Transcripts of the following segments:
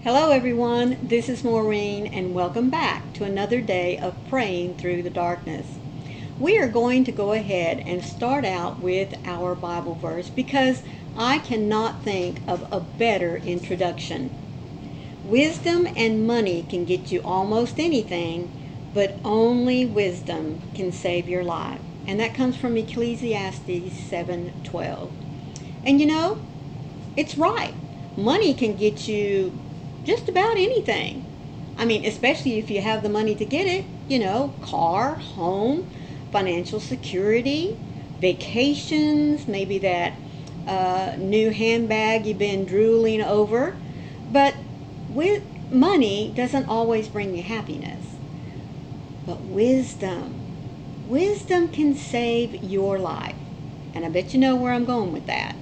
Hello everyone, this is Maureen and welcome back to another day of praying through the darkness. We are going to go ahead and start out with our Bible verse because I cannot think of a better introduction. Wisdom and money can get you almost anything, but only wisdom can save your life. And that comes from Ecclesiastes 7:12. And it's right. Money can get you just about anything. I mean, especially if you have the money to get it, car, home, financial security, vacations, maybe that new handbag you've been drooling over. But with money doesn't always bring you happiness. But wisdom can save your life. And I bet you know where I'm going with that.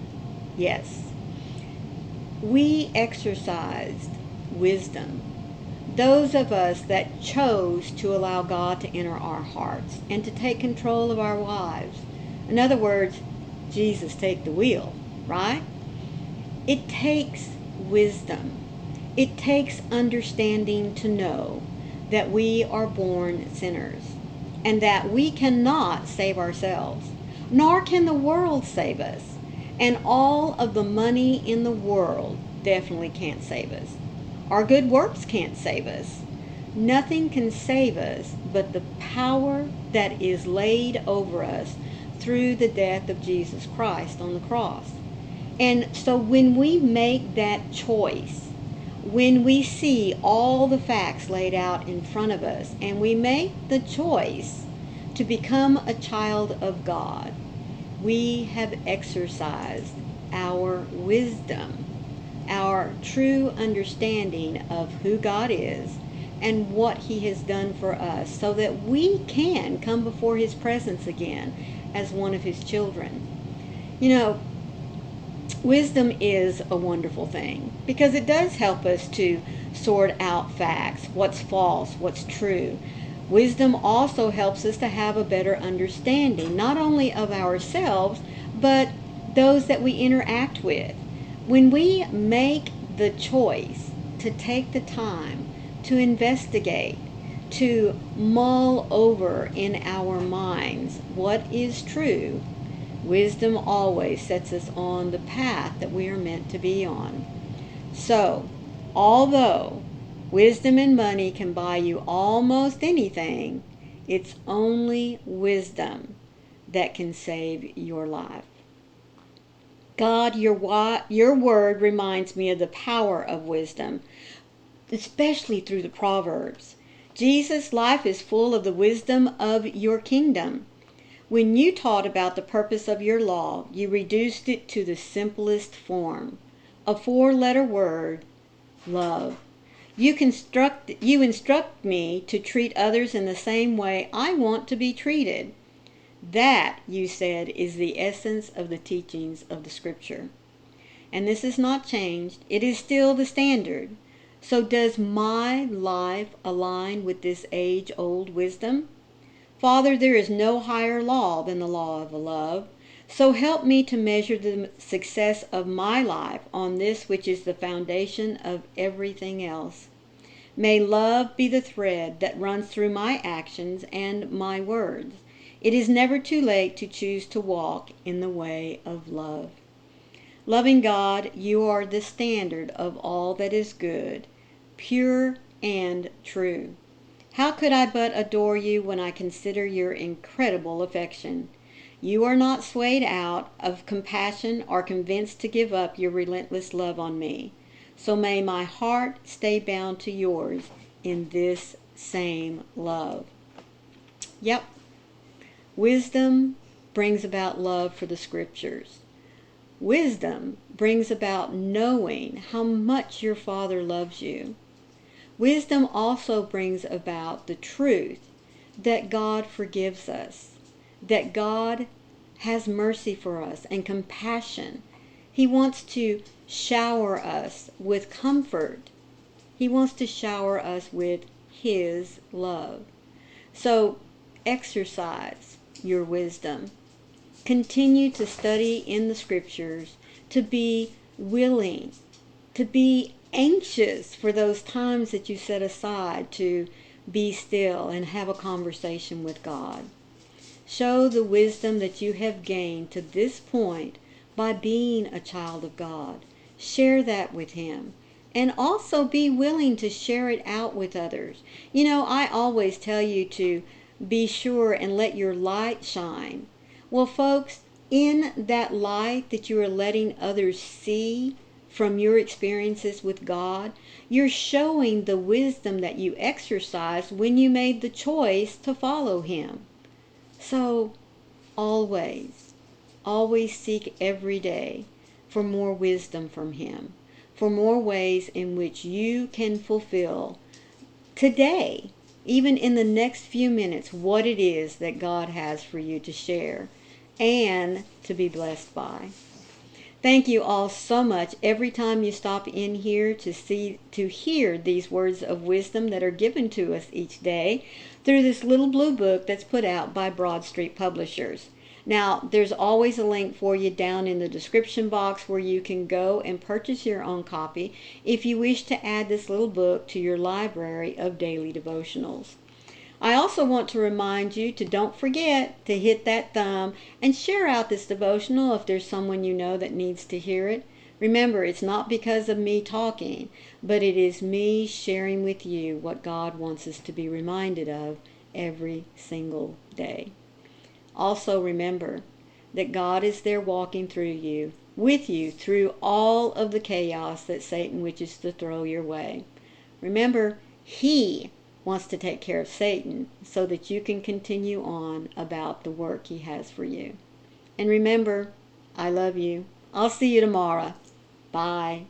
Yes. We exercised wisdom. Those of us that chose to allow God to enter our hearts and to take control of our lives. In other words, Jesus take the wheel, right? It takes wisdom. It takes understanding to know that we are born sinners and that we cannot save ourselves, nor can the world save us. And all of the money in the world definitely can't save us. Our good works can't save us. Nothing can save us but the power that is laid over us through the death of Jesus Christ on the cross. And so when we make that choice, when we see all the facts laid out in front of us, and we make the choice to become a child of God, we have exercised our wisdom, our true understanding of who God is and what He has done for us so that we can come before His presence again as one of His children. Wisdom is a wonderful thing because it does help us to sort out facts, what's false, what's true. Wisdom also helps us to have a better understanding, not only of ourselves, but those that we interact with. When we make the choice to take the time to investigate, to mull over in our minds what is true, wisdom always sets us on the path that we are meant to be on. So, although wisdom and money can buy you almost anything, it's only wisdom that can save your life. God, your word reminds me of the power of wisdom, especially through the Proverbs. Jesus' life is full of the wisdom of your kingdom. When you taught about the purpose of your law, you reduced it to the simplest form, a 4-letter word, love. You instruct me to treat others in the same way I want to be treated. That, you said, is the essence of the teachings of the Scripture. And this is not changed. It is still the standard. So does my life align with this age-old wisdom? Father, there is no higher law than the law of love. So help me to measure the success of my life on this which is the foundation of everything else. May love be the thread that runs through my actions and my words. It is never too late to choose to walk in the way of love. Loving God, you are the standard of all that is good, pure, and true. How could I but adore you when I consider your incredible affection? You are not swayed out of compassion or convinced to give up your relentless love on me. So may my heart stay bound to yours in this same love. Yep. Wisdom brings about love for the Scriptures. Wisdom brings about knowing how much your Father loves you. Wisdom also brings about the truth that God forgives us, that God has mercy for us and compassion. He wants to shower us with comfort. He wants to shower us with His love. So exercise your wisdom. Continue to study in the Scriptures, to be willing, to be anxious for those times that you set aside to be still and have a conversation with God. Show the wisdom that you have gained to this point by being a child of God. Share that with Him. And also be willing to share it out with others. You know, I always tell you to be sure and let your light shine. Well, folks, in that light that you are letting others see from your experiences with God, you're showing the wisdom that you exercised when you made the choice to follow Him. So, always, always seek every day for more wisdom from Him, for more ways in which you can fulfill today, even in the next few minutes, what it is that God has for you to share and to be blessed by. Thank you all so much every time you stop in here to hear these words of wisdom that are given to us each day through this little blue book that's put out by Broad Street Publishers. Now, there's always a link for you down in the description box where you can go and purchase your own copy if you wish to add this little book to your library of daily devotionals. I also want to remind you to don't forget to hit that thumb and share out this devotional if there's someone you know that needs to hear it. Remember, it's not because of me talking, but it is me sharing with you what God wants us to be reminded of every single day. Also remember that God is there walking through you, with you, through all of the chaos that Satan wishes to throw your way. Remember, He wants to take care of Satan so that you can continue on about the work He has for you. And remember, I love you. I'll see you tomorrow. Bye.